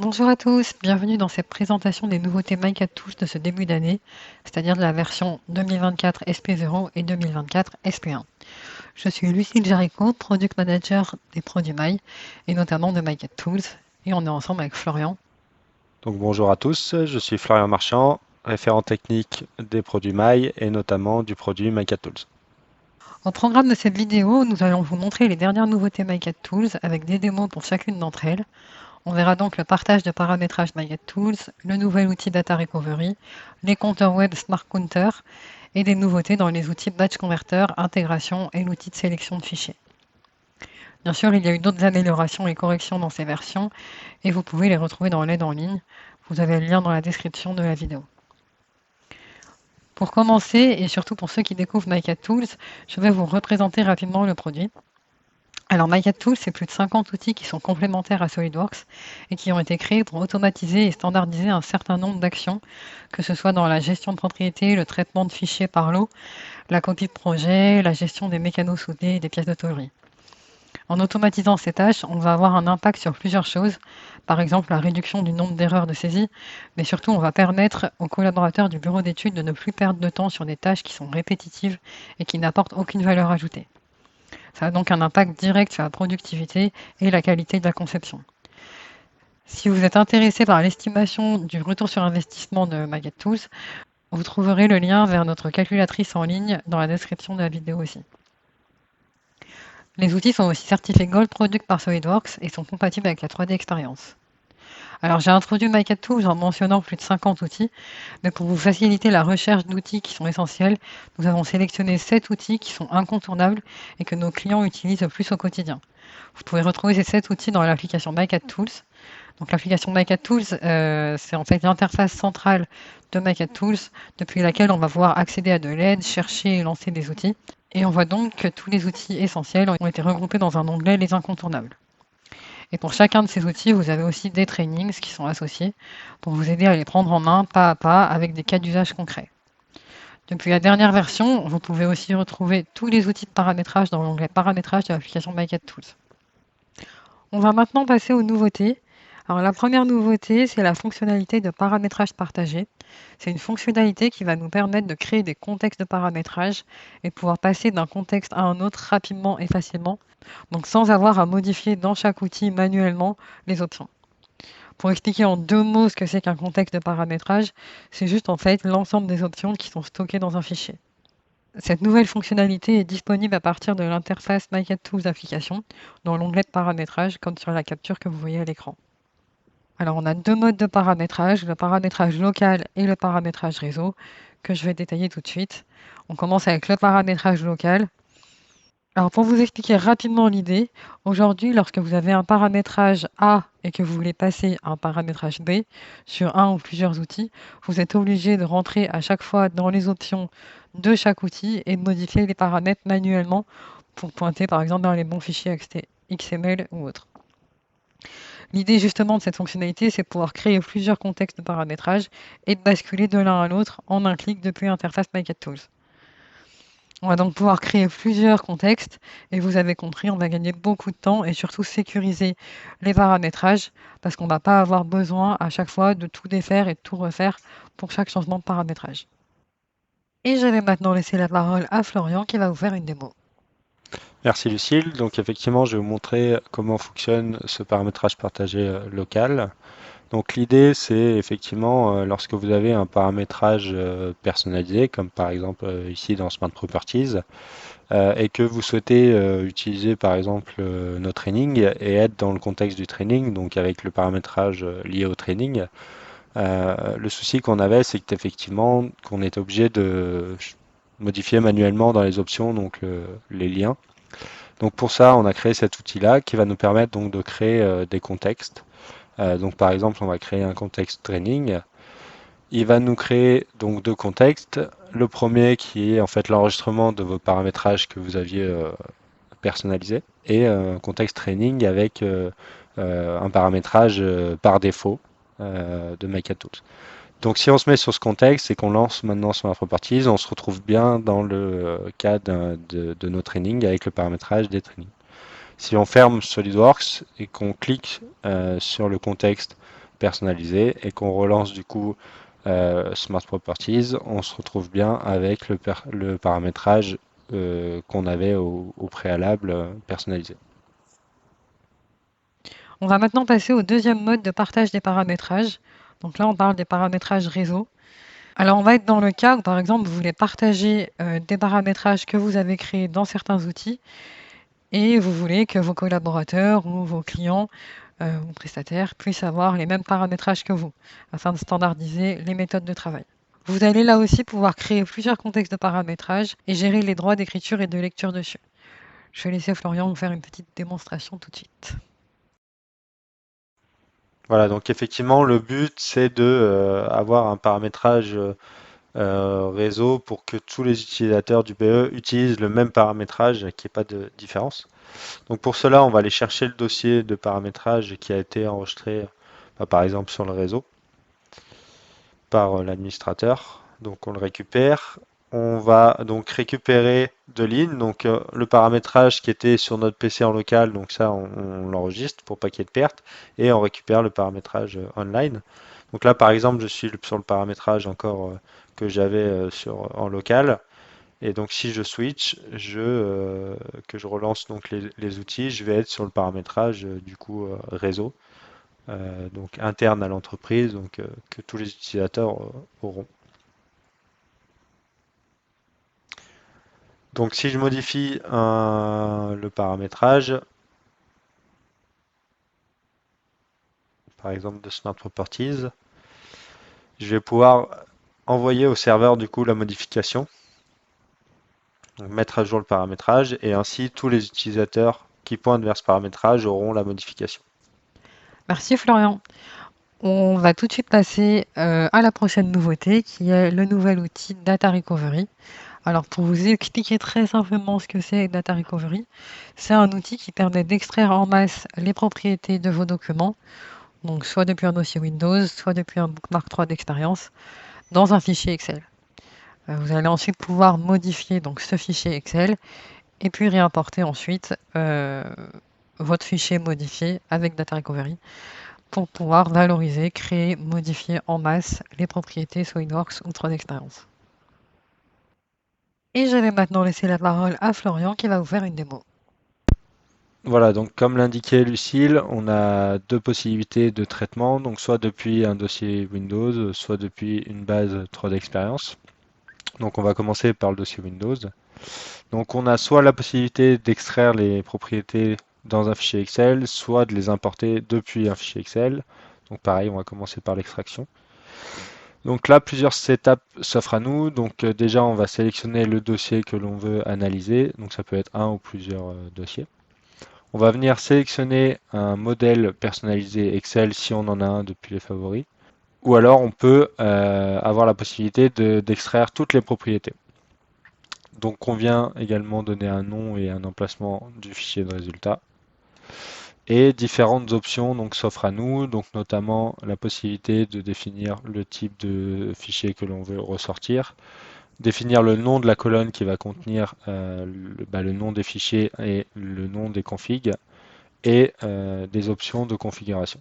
Bonjour à tous, bienvenue dans cette présentation des nouveautés MyCatTools de ce début d'année, c'est-à-dire de la version 2024 SP0 et 2024 SP1. Je suis Lucille Jaricot, Product Manager des produits My, et notamment de MyCatTools, et on est ensemble avec Florian. Donc bonjour à tous, je suis Florian Marchand, référent technique des produits My et notamment du produit MyCatTools. Au programme de cette vidéo, nous allons vous montrer les dernières nouveautés MyCatTools avec des démos pour chacune d'entre elles. On verra donc le partage de paramétrage MyCatTools, le nouvel outil Data Recovery, les compteurs web Smart Counter et des nouveautés dans les outils Batch Converter, intégration et l'outil de sélection de fichiers. Bien sûr, il y a eu d'autres améliorations et corrections dans ces versions et vous pouvez les retrouver dans l'aide en ligne. Vous avez le lien dans la description de la vidéo. Pour commencer, et surtout pour ceux qui découvrent MyCatTools, je vais vous représenter rapidement le produit. Alors MyCatTools, c'est plus de 50 outils qui sont complémentaires à SolidWorks et qui ont été créés pour automatiser et standardiser un certain nombre d'actions, que ce soit dans la gestion de propriété, le traitement de fichiers par lot, la copie de projet, la gestion des mécanos soudés et des pièces de tôlerie. En automatisant ces tâches, on va avoir un impact sur plusieurs choses, par exemple la réduction du nombre d'erreurs de saisie, mais surtout on va permettre aux collaborateurs du bureau d'études de ne plus perdre de temps sur des tâches qui sont répétitives et qui n'apportent aucune valeur ajoutée. Ça a donc un impact direct sur la productivité et la qualité de la conception. Si vous êtes intéressé par l'estimation du retour sur investissement de MyGetTools, vous trouverez le lien vers notre calculatrice en ligne dans la description de la vidéo aussi. Les outils sont aussi certifiés Gold Product par SolidWorks et sont compatibles avec la 3D Experience. Alors j'ai introduit MyCatTools en mentionnant plus de 50 outils, mais pour vous faciliter la recherche d'outils qui sont essentiels, nous avons sélectionné 7 outils qui sont incontournables et que nos clients utilisent le plus au quotidien. Vous pouvez retrouver ces 7 outils dans l'application MyCatTools. Donc l'application MyCatTools, c'est en fait l'interface centrale de MyCatTools depuis laquelle on va pouvoir accéder à de l'aide, chercher et lancer des outils. Et on voit donc que tous les outils essentiels ont été regroupés dans un onglet Les incontournables. Et pour chacun de ces outils, vous avez aussi des trainings qui sont associés pour vous aider à les prendre en main pas à pas avec des cas d'usage concrets. Depuis la dernière version, vous pouvez aussi retrouver tous les outils de paramétrage dans l'onglet Paramétrage de l'application MyCatTools. On va maintenant passer aux nouveautés. Alors la première nouveauté, c'est la fonctionnalité de paramétrage partagé. C'est une fonctionnalité qui va nous permettre de créer des contextes de paramétrage et pouvoir passer d'un contexte à un autre rapidement et facilement, donc sans avoir à modifier dans chaque outil manuellement les options. Pour expliquer en 2 mots ce que c'est qu'un contexte de paramétrage, c'est juste en fait l'ensemble des options qui sont stockées dans un fichier. Cette nouvelle fonctionnalité est disponible à partir de l'interface MyCatTools Application dans l'onglet de paramétrage, comme sur la capture que vous voyez à l'écran. Alors on a 2 modes de paramétrage, le paramétrage local et le paramétrage réseau, que je vais détailler tout de suite. On commence avec le paramétrage local. Alors pour vous expliquer rapidement l'idée, aujourd'hui lorsque vous avez un paramétrage A et que vous voulez passer à un paramétrage B sur un ou plusieurs outils, vous êtes obligé de rentrer à chaque fois dans les options de chaque outil et de modifier les paramètres manuellement pour pointer par exemple dans les bons fichiers XML ou autres. L'idée justement de cette fonctionnalité, c'est de pouvoir créer plusieurs contextes de paramétrage et de basculer de l'un à l'autre en un clic depuis l'interface MyCatTools. On va donc pouvoir créer plusieurs contextes et vous avez compris, on va gagner beaucoup de temps et surtout sécuriser les paramétrages parce qu'on ne va pas avoir besoin à chaque fois de tout défaire et de tout refaire pour chaque changement de paramétrage. Et je vais maintenant laisser la parole à Florian qui va vous faire une démo. Merci Lucille. Donc effectivement, je vais vous montrer comment fonctionne ce paramétrage partagé local. Donc l'idée, c'est effectivement lorsque vous avez un paramétrage personnalisé, comme par exemple ici dans Smart Properties, et que vous souhaitez utiliser par exemple nos trainings et être dans le contexte du training, donc avec le paramétrage lié au training. Le souci qu'on avait, c'est qu'effectivement, qu'on était obligé de modifier manuellement dans les options, donc les liens. Donc pour ça, on a créé cet outil-là qui va nous permettre donc de créer des contextes. Donc par exemple, on va créer un contexte training. Il va nous créer donc 2 contextes. Le premier qui est en fait l'enregistrement de vos paramétrages que vous aviez personnalisés et un contexte training avec un paramétrage par défaut de MyCatTools. Donc si on se met sur ce contexte et qu'on lance maintenant sur notre partie, on se retrouve bien dans le cas de nos trainings avec le paramétrage des trainings. Si on ferme SolidWorks et qu'on clique sur le contexte personnalisé et qu'on relance du coup Smart Properties, on se retrouve bien avec le paramétrage qu'on avait au préalable personnalisé. On va maintenant passer au deuxième mode de partage des paramétrages. Donc là, on parle des paramétrages réseau. Alors, on va être dans le cas où, par exemple, vous voulez partager des paramétrages que vous avez créés dans certains outils et vous voulez que vos collaborateurs ou vos clients ou prestataires puissent avoir les mêmes paramétrages que vous, afin de standardiser les méthodes de travail. Vous allez là aussi pouvoir créer plusieurs contextes de paramétrage et gérer les droits d'écriture et de lecture dessus. Je vais laisser Florian vous faire une petite démonstration tout de suite. Voilà, donc effectivement, le but, c'est de avoir un paramétrage réseau pour que tous les utilisateurs du BE utilisent le même paramétrage, qu'il n'y ait pas de différence. Donc pour cela, on va aller chercher le dossier de paramétrage qui a été enregistré, par exemple sur le réseau, par l'administrateur. Donc on le récupère. On va donc récupérer de lignes, donc le paramétrage qui était sur notre PC en local, donc ça on l'enregistre pour pas qu'il y ait de perte, et on récupère le paramétrage online. Donc là par exemple je suis sur le paramétrage encore que j'avais en local, et donc si je switch, que je relance donc les outils, je vais être sur le paramétrage du coup réseau, donc interne à l'entreprise, donc que tous les utilisateurs auront. Donc si je modifie le paramétrage, par exemple de Smart Properties, je vais pouvoir envoyer au serveur du coup la modification, donc mettre à jour le paramétrage, et ainsi tous les utilisateurs qui pointent vers ce paramétrage auront la modification. Merci Florian. On va tout de suite passer à la prochaine nouveauté qui est le nouvel outil Data Recovery. Alors pour vous expliquer très simplement ce que c'est Data Recovery, c'est un outil qui permet d'extraire en masse les propriétés de vos documents, donc soit depuis un dossier Windows, soit depuis un bookmark 3 d'expérience, dans un fichier Excel. Vous allez ensuite pouvoir modifier donc ce fichier Excel et puis réimporter ensuite votre fichier modifié avec Data Recovery pour pouvoir valoriser, créer, modifier en masse les propriétés SolidWorks ou 3 d'expérience. Et je vais maintenant laisser la parole à Florian qui va vous faire une démo. Voilà, donc comme l'indiquait Lucille, on a deux possibilités de traitement, donc soit depuis un dossier Windows, soit depuis une base 3D Experience. Donc on va commencer par le dossier Windows. Donc on a soit la possibilité d'extraire les propriétés dans un fichier Excel, soit de les importer depuis un fichier Excel. Donc pareil, on va commencer par l'extraction. Donc là, plusieurs étapes s'offrent à nous. Donc déjà, on va sélectionner le dossier que l'on veut analyser. Donc ça peut être un ou plusieurs dossiers. On va venir sélectionner un modèle personnalisé Excel si on en a un depuis les favoris. Ou alors on peut avoir la possibilité d'extraire toutes les propriétés. Donc on vient également donner un nom et un emplacement du fichier de résultat. Et différentes options donc s'offrent à nous, donc notamment la possibilité de définir le type de fichier que l'on veut ressortir, définir le nom de la colonne qui va contenir le nom des fichiers et le nom des configs, et des options de configuration.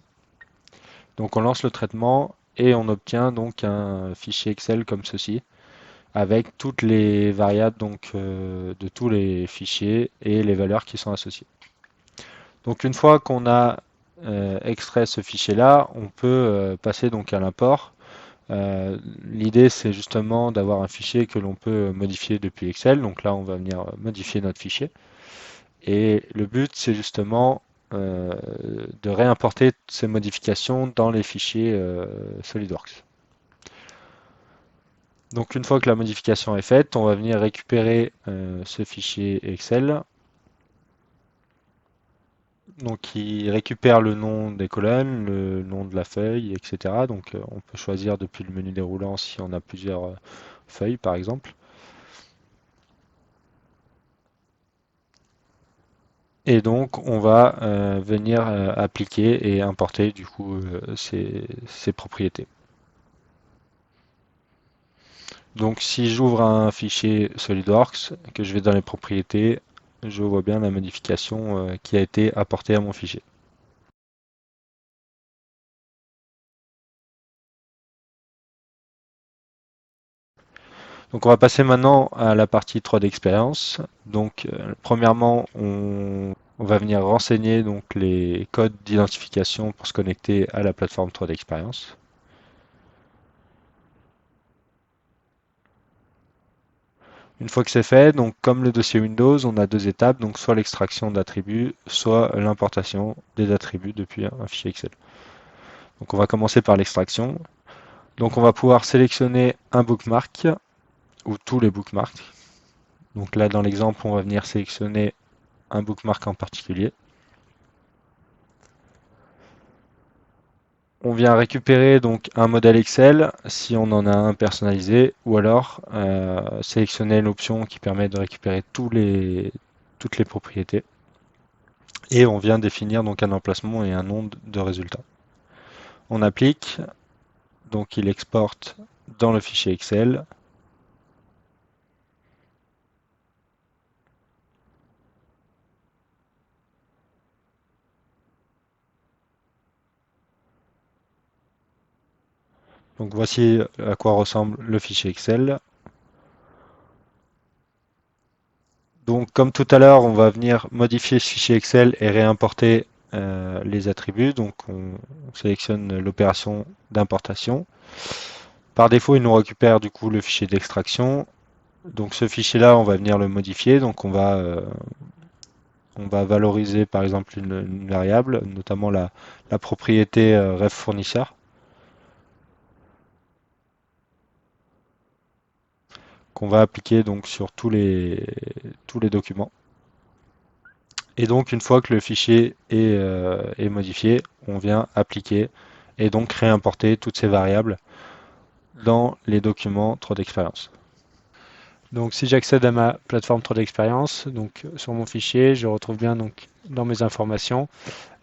Donc on lance le traitement et on obtient donc un fichier Excel comme ceci, avec toutes les variables donc, de tous les fichiers et les valeurs qui sont associées. Donc une fois qu'on a extrait ce fichier-là, on peut passer donc à l'import. L'idée c'est justement d'avoir un fichier que l'on peut modifier depuis Excel. Donc là on va venir modifier notre fichier. Et le but c'est justement de réimporter ces modifications dans les fichiers SolidWorks. Donc une fois que la modification est faite, on va venir récupérer ce fichier Excel. Donc il récupère le nom des colonnes, le nom de la feuille, etc. Donc on peut choisir depuis le menu déroulant si on a plusieurs feuilles par exemple. Et donc on va venir appliquer et importer du coup ces propriétés. Donc si j'ouvre un fichier SolidWorks, que je vais dans les propriétés, je vois bien la modification qui a été apportée à mon fichier. Donc on va passer maintenant à la partie 3D expérience. Donc premièrement, on va venir renseigner donc les codes d'identification pour se connecter à la plateforme 3D expérience. Une fois que c'est fait, donc comme le dossier Windows, on a deux étapes, donc soit l'extraction d'attributs, soit l'importation des attributs depuis un fichier Excel. Donc on va commencer par l'extraction. Donc on va pouvoir sélectionner un bookmark ou tous les bookmarks. Donc là dans l'exemple, on va venir sélectionner un bookmark en particulier. On vient récupérer donc un modèle Excel si on en a un personnalisé, ou alors sélectionner l'option qui permet de récupérer toutes les propriétés. Et on vient définir donc un emplacement et un nom de résultat. On applique, donc il exporte dans le fichier Excel. Donc voici à quoi ressemble le fichier Excel. Donc comme tout à l'heure, on va venir modifier ce fichier Excel et réimporter les attributs. Donc on sélectionne l'opération d'importation. Par défaut, il nous récupère du coup le fichier d'extraction. Donc ce fichier-là, on va venir le modifier. Donc on va valoriser par exemple une variable, notamment la propriété ref fournisseur, qu'on va appliquer donc sur tous les documents. Et donc une fois que le fichier est modifié, on vient appliquer et donc réimporter toutes ces variables dans les documents 3D Experience. Donc si j'accède à ma plateforme 3D Experience, donc sur mon fichier, je retrouve bien donc dans mes informations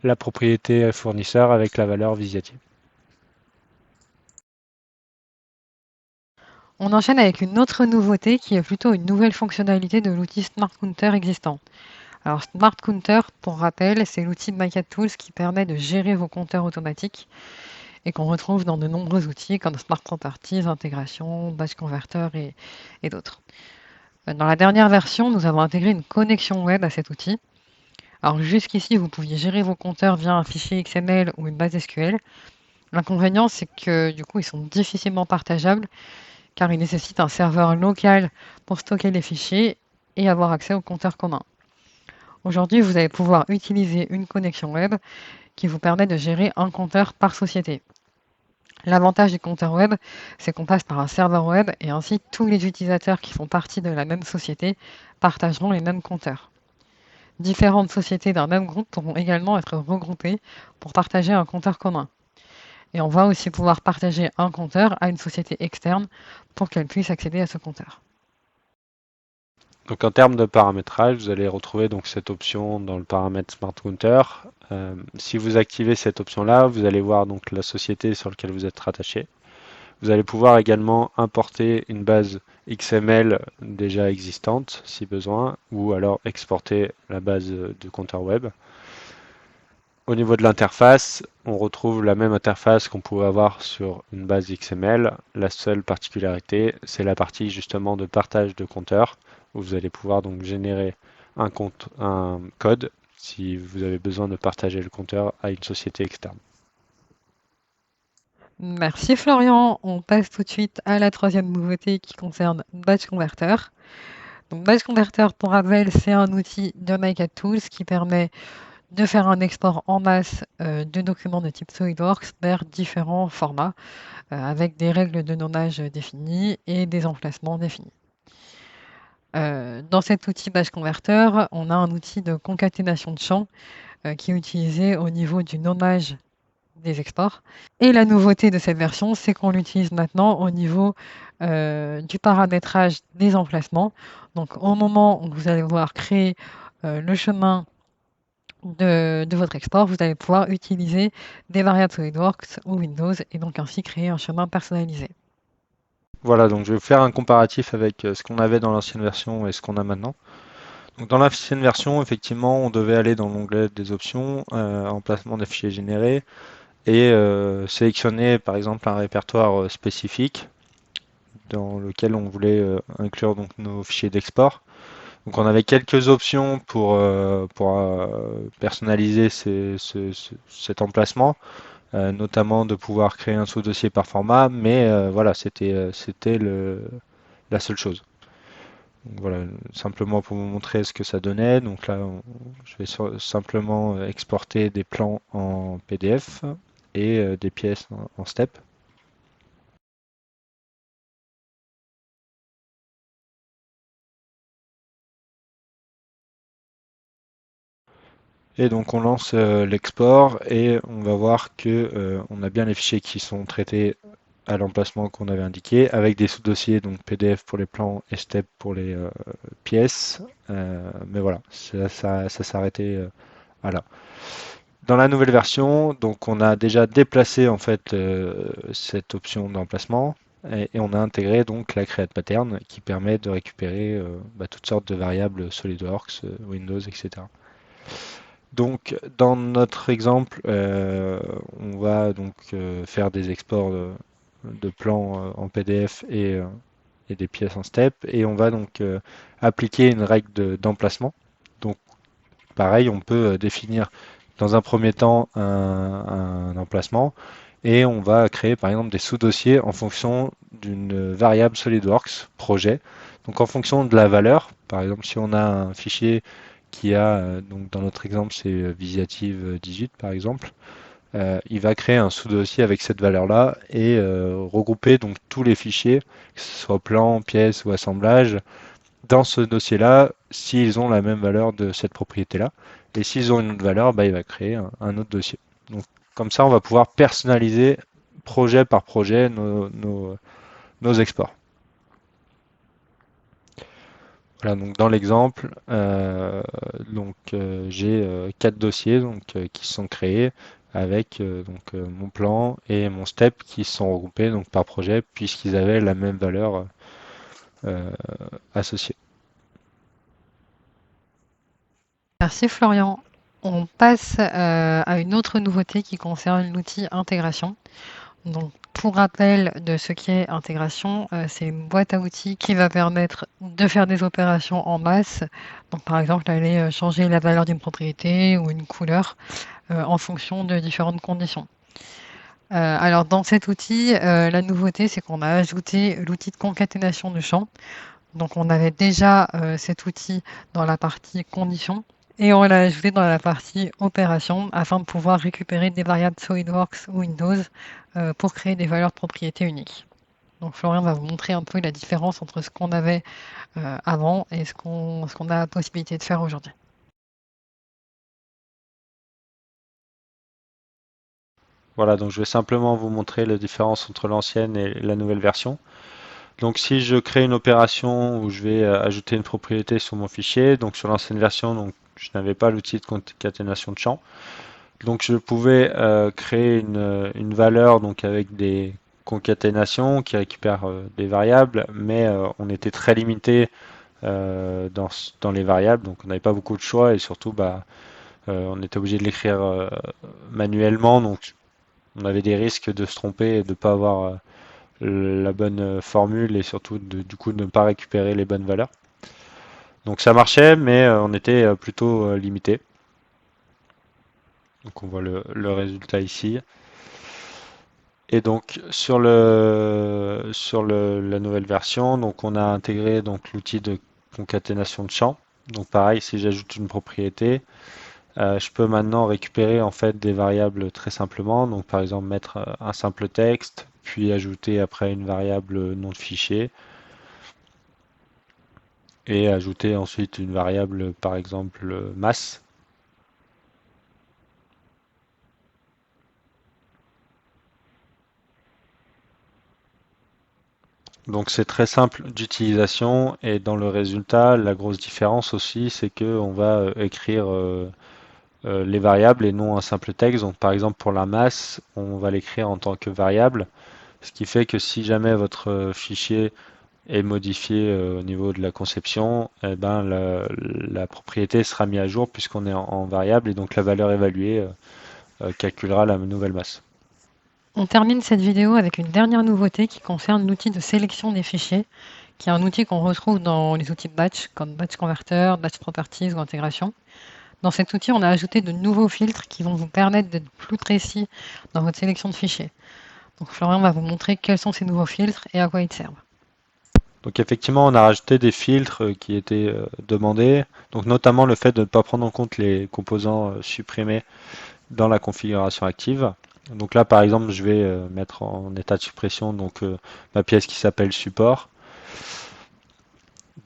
la propriété fournisseur avec la valeur Visiati. On enchaîne avec une autre nouveauté qui est plutôt une nouvelle fonctionnalité de l'outil Smart Counter existant. Alors Smart Counter, pour rappel, c'est l'outil de MyCatTools qui permet de gérer vos compteurs automatiques et qu'on retrouve dans de nombreux outils comme Smart Properties, Intégration, Batch Converter et d'autres. Dans la dernière version, nous avons intégré une connexion web à cet outil. Alors jusqu'ici, vous pouviez gérer vos compteurs via un fichier XML ou une base SQL. L'inconvénient, c'est que du coup, ils sont difficilement partageables car ils nécessitent un serveur local pour stocker les fichiers et avoir accès aux compteurs communs. Aujourd'hui, vous allez pouvoir utiliser une connexion web qui vous permet de gérer un compteur par société. L'avantage du compteur web, c'est qu'on passe par un serveur web et ainsi tous les utilisateurs qui font partie de la même société partageront les mêmes compteurs. Différentes sociétés d'un même groupe pourront également être regroupées pour partager un compteur commun. Et on va aussi pouvoir partager un compteur à une société externe pour qu'elle puisse accéder à ce compteur. Donc en termes de paramétrage, vous allez retrouver donc cette option dans le paramètre Smart Counter. Si vous activez cette option-là, vous allez voir donc la société sur laquelle vous êtes rattaché. Vous allez pouvoir également importer une base XML déjà existante si besoin, ou alors exporter la base du compteur web. Au niveau de l'interface, on retrouve la même interface qu'on pouvait avoir sur une base XML. La seule particularité, c'est la partie justement de partage de compteurs, où vous allez pouvoir donc générer un code si vous avez besoin de partager le compteur à une société externe. Merci Florian. On passe tout de suite à la troisième nouveauté qui concerne Batch Converter. Donc, Batch Converter, pour rappel, c'est un outil de MyCatTools qui permet de faire un export en masse de documents de type SolidWorks vers différents formats avec des règles de nommage définies et des emplacements définis. Dans cet outil Batch Converter, on a un outil de concaténation de champs qui est utilisé au niveau du nommage des exports. Et la nouveauté de cette version, c'est qu'on l'utilise maintenant au niveau du paramétrage des emplacements. Donc au moment où vous allez vouloir créer le chemin de votre export, vous allez pouvoir utiliser des variables SolidWorks ou Windows et donc ainsi créer un chemin personnalisé. Voilà, donc je vais vous faire un comparatif avec ce qu'on avait dans l'ancienne version et ce qu'on a maintenant. Donc dans l'ancienne version, effectivement, on devait aller dans l'onglet des options, emplacement des fichiers générés, et sélectionner par exemple un répertoire spécifique. dans lequel on voulait inclure donc nos fichiers d'export. Donc on avait quelques options pour personnaliser cet emplacement, notamment de pouvoir créer un sous-dossier par format, mais voilà, c'était la seule chose. Donc voilà, simplement pour vous montrer ce que ça donnait. Donc là, je vais simplement exporter des plans en PDF et des pièces en STEP. Et donc on lance l'export et on va voir que on a bien les fichiers qui sont traités à l'emplacement qu'on avait indiqué, avec des sous-dossiers, donc PDF pour les plans et STEP pour les pièces. Mais voilà, ça s'arrêtait à là. Dans la nouvelle version, donc on a déjà déplacé en fait cette option d'emplacement et on a intégré donc la create pattern qui permet de récupérer toutes sortes de variables SolidWorks, Windows, etc. Donc, dans notre exemple, on va donc faire des exports de plans en PDF et des pièces en STEP, et on va donc appliquer une règle d'emplacement. Donc, pareil, on peut définir dans un premier temps un emplacement, et on va créer par exemple des sous-dossiers en fonction d'une variable SolidWorks projet. Donc, en fonction de la valeur, par exemple, si on a un fichier qui a, donc dans notre exemple, c'est Visiative 18 par exemple, il va créer un sous-dossier avec cette valeur-là et regrouper donc tous les fichiers, que ce soit plan, pièce ou assemblage, dans ce dossier-là, s'ils ont la même valeur de cette propriété-là. Et s'ils ont une autre valeur, bah, il va créer un autre dossier. Donc, comme ça, on va pouvoir personnaliser projet par projet nos exports. Voilà, donc dans l'exemple, j'ai quatre dossiers qui sont créés avec mon plan et mon step qui sont regroupés donc par projet puisqu'ils avaient la même valeur euh, associée. Merci Florian. On passe à une autre nouveauté qui concerne l'outil intégration. Donc, pour rappel de ce qui est intégration, c'est une boîte à outils qui va permettre de faire des opérations en masse. Donc, par exemple, aller changer la valeur d'une propriété ou une couleur en fonction de différentes conditions. Alors, dans cet outil, la nouveauté, c'est qu'on a ajouté l'outil de concaténation de champs. Donc, on avait déjà cet outil dans la partie conditions et on l'a ajouté dans la partie opération afin de pouvoir récupérer des variables SolidWorks ou Windows pour créer des valeurs de propriété uniques. Donc, Florian va vous montrer un peu la différence entre ce qu'on avait avant et ce qu'on a la possibilité de faire aujourd'hui. Voilà, donc je vais simplement vous montrer la différence entre l'ancienne et la nouvelle version. Donc si je crée une opération où je vais ajouter une propriété sur mon fichier, donc sur l'ancienne version, donc je n'avais pas l'outil de concaténation de champs. Donc je pouvais créer une valeur donc avec des concaténations qui récupèrent des variables, mais on était très limité dans les variables, donc on n'avait pas beaucoup de choix et surtout on était obligé de l'écrire manuellement, donc on avait des risques de se tromper et de ne pas avoir la bonne formule et surtout du coup de ne pas récupérer les bonnes valeurs. Donc ça marchait, mais on était plutôt limité. Donc on voit le résultat ici. Et donc la nouvelle version, donc on a intégré donc l'outil de concaténation de champs. Donc pareil, si j'ajoute une propriété, je peux maintenant récupérer en fait des variables très simplement. Donc par exemple mettre un simple texte, puis ajouter après une variable nom de fichier et ajouter ensuite une variable par exemple masse. Donc c'est très simple d'utilisation et dans le résultat, la grosse différence aussi, c'est que on va écrire les variables et non un simple texte. Donc par exemple pour la masse, on va l'écrire en tant que variable, ce qui fait que si jamais votre fichier est modifié au niveau de la conception, eh ben la propriété sera mise à jour puisqu'on est en variable et donc la valeur évaluée calculera la nouvelle masse. On termine cette vidéo avec une dernière nouveauté qui concerne l'outil de sélection des fichiers, qui est un outil qu'on retrouve dans les outils Batch, comme Batch Converter, Batch Properties ou Intégration. Dans cet outil, on a ajouté de nouveaux filtres qui vont vous permettre d'être plus précis dans votre sélection de fichiers. Donc Florian va vous montrer quels sont ces nouveaux filtres et à quoi ils servent. Donc effectivement, on a rajouté des filtres qui étaient demandés, donc notamment le fait de ne pas prendre en compte les composants supprimés dans la configuration active. Donc là, par exemple, je vais mettre en état de suppression ma pièce qui s'appelle support.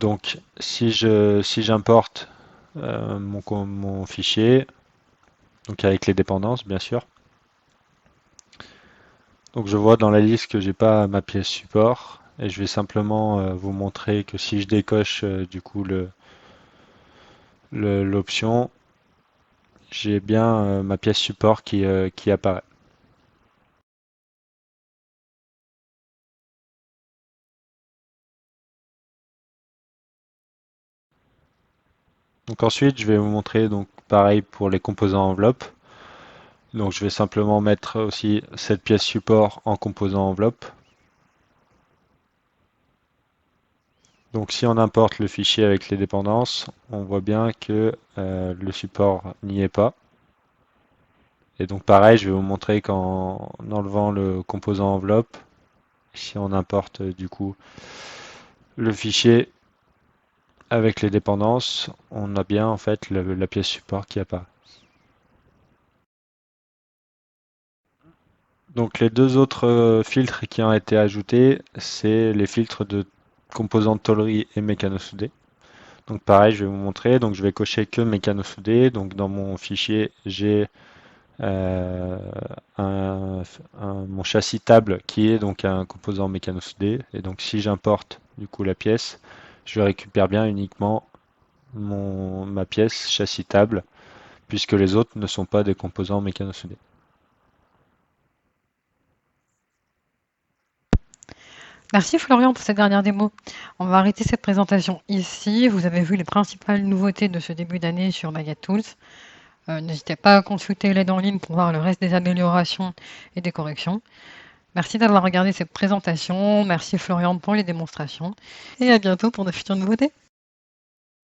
Donc si j'importe mon fichier, donc avec les dépendances bien sûr. Donc je vois dans la liste que j'ai pas ma pièce support et je vais simplement vous montrer que si je décoche du coup l'option, j'ai bien ma pièce support qui apparaît. Donc ensuite je vais vous montrer donc pareil pour les composants enveloppe. Donc je vais simplement mettre aussi cette pièce support en composant enveloppe. Donc si on importe le fichier avec les dépendances, on voit bien que le support n'y est pas. Et donc pareil, je vais vous montrer qu'en enlevant le composant enveloppe, si on importe du coup le fichier avec les dépendances, on a bien en fait la pièce support qui apparaît. Donc les deux autres filtres qui ont été ajoutés, c'est les filtres de composantes tôlerie et mécano-soudés. Donc pareil, je vais vous montrer. Donc je vais cocher que mécano-soudé. Donc dans mon fichier, j'ai euh, mon châssis table qui est donc un composant mécano-soudé. Et donc si j'importe du coup la pièce, je récupère bien uniquement ma pièce châssis table, puisque les autres ne sont pas des composants mécano-soudés. Merci Florian pour cette dernière démo. On va arrêter cette présentation ici. Vous avez vu les principales nouveautés de ce début d'année sur Maggot Tools. N'hésitez pas à consulter l'aide en ligne pour voir le reste des améliorations et des corrections. Merci d'avoir regardé cette présentation. Merci Florian pour les démonstrations. Et à bientôt pour de futures nouveautés.